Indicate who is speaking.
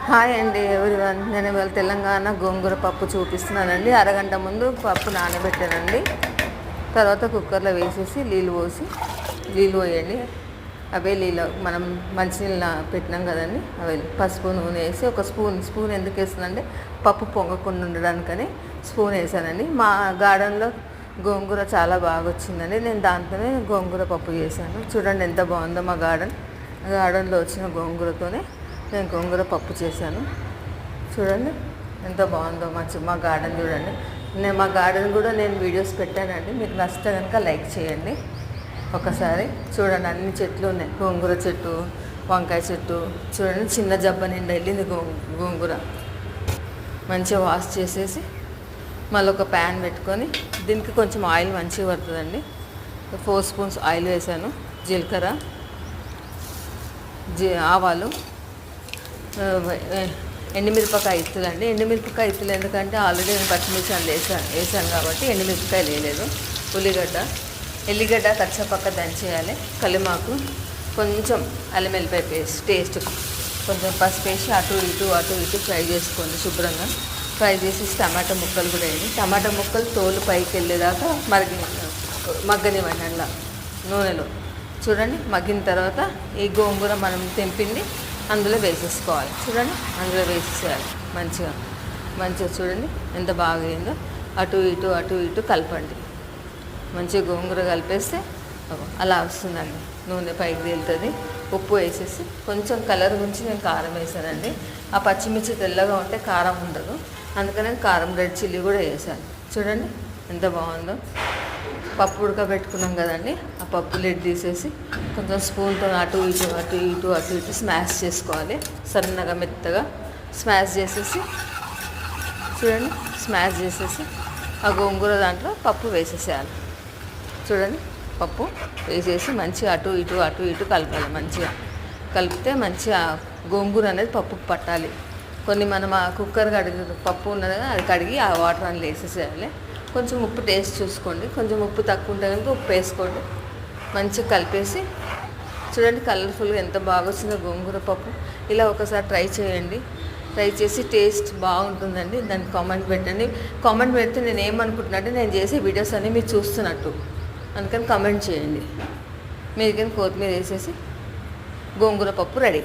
Speaker 1: Hi అండి everyone, నేను ఇవాళ తెలంగాణ గోంగూర పప్పు చూపిస్తున్నానండి. అరగంట ముందు పప్పు నానబెట్టానండి. తర్వాత కుక్కర్లో వేసేసి నీళ్ళు పోయండి. అవే నీళ్ళు మనం మంచినీళ్ళు పెట్టినాం కదండి, అవి పసుపు నూనె వేసి ఒక స్పూన్ ఎందుకు వేస్తుందంటే పప్పు పొంగకుండా ఉండడానికని స్పూన్ వేసానండి. మా గార్డెన్లో గోంగూర చాలా బాగా వచ్చిందండి. నేను దాంతోనే గోంగూర పప్పు చేశాను. చూడండి ఎంత బాగుందో మా గార్డెన్లో వచ్చిన గోంగూరతోనే నేను గోంగూర పప్పు చేశాను. చూడండి ఎంత బాగుందో మా గార్డెన్ చూడండి. మా గార్డెన్ కూడా నేను వీడియోస్ పెట్టానండి. మీకు నచ్చితే కనుక లైక్ చేయండి. ఒకసారి చూడండి, అన్ని చెట్లు ఉన్నాయి. గోంగూర చెట్టు, వంకాయ చెట్టు చూడండి. చిన్న జబ్బ నిండా వెళ్ళింది గోంగూర. మంచిగా వాష్ చేసేసి మళ్ళీ ఒక ప్యాన్ పెట్టుకొని దీనికి కొంచెం ఆయిల్ మంచిగా పడుతుందండి. 4 స్పూన్స్ ఆయిల్ వేసాను. జీలకర్ర, ఆవాలు, ఎండుమిరపకాయ ఇత్తులండి. ఎండుమిరపకాయ ఇత్తులు ఎందుకంటే ఆల్రెడీ నేను పచ్చిమిర్చి వేసాను కాబట్టి ఎండుమిరపకాయలు వేయలేదు. ఎల్లిగడ్డ కచ్చపక్క దంచేయాలి. కలిమాకు, కొంచెం అల్లం వెల్లిపాయ పేస్ట్, టేస్ట్ కొంచెం పసుపు వేసి అటు ఇటు ఫ్రై చేసుకోండి. శుభ్రంగా ఫ్రై చేసేసి టమాటా ముక్కలు కూడా వేయండి. టమాటా ముక్కలు తోలు పైకి వెళ్ళేదాకా మగ్గనివ్వండి అలా నూనెలో. చూడండి మగ్గిన తర్వాత ఈ గోంగూర మనం తెంపింది అందులో వేసేసుకోవాలి. చూడండి అందులో వేసేసేయాలి. మంచిగా చూడండి ఎంత బాగా అయిందో. అటు ఇటు కలపండి. మంచిగా గోంగూర కలిపేస్తే అలా వస్తుందండి. నూనె పైకి తేలుతుంది. ఉప్పు వేసేసి కొంచెం కలర్ గురించి నేను కారం వేసానండి. ఆ పచ్చిమిర్చి తెల్లగా ఉంటే కారం ఉండదు, అందుకని కారం, రెడ్ చిల్లీ కూడా వేసాను. చూడండి ఎంత బాగుందో. పప్పు ఉడకబెట్టుకున్నాం కదండి, ఆ పప్పు లిడ్ తీసేసి కొంచెం స్పూన్తో అటు ఇటు స్మాష్ చేసుకోవాలి. సన్నగా మెత్తగా స్మాష్ చేసేసి చూడండి, స్మాష్ చేసేసి ఆ గోంగూర దాంట్లో పప్పు వేసేసేయాలి. చూడండి పప్పు వేసేసి మంచిగా అటు ఇటు కలపాలి. మంచిగా కలిపితే మంచిగా గోంగూర అనేది పప్పుకు పట్టాలి. కొన్ని మనం ఆ కుక్కర్ కడిగి పప్పు ఉన్నది కదా, అది కడిగి ఆ వాటర్ అందులో వేసేసేయాలి. కొంచెం ఉప్పు టేస్ట్ చూసుకోండి. కొంచెం ఉప్పు తక్కువ ఉంటే కనుక ఉప్పు వేసుకోండి. మంచిగా కలిపేసి చూడండి కలర్ఫుల్గా ఎంత బాగా వచ్చిందో గోంగూర పప్పు. ఇలా ఒకసారి ట్రై చేయండి. ట్రై చేసి టేస్ట్ బాగుంటుందండి. దానికి కామెంట్ పెట్టండి. కామెంట్ పెడితే నేను ఏమనుకుంటున్నా అంటే నేను చేసే వీడియోస్ అన్నీ మీరు చూస్తున్నట్టు, అందుకని కామెంట్ చేయండి. మీరు కానీ కొత్తిమీర వేసేసి గోంగూర పప్పు రెడీ.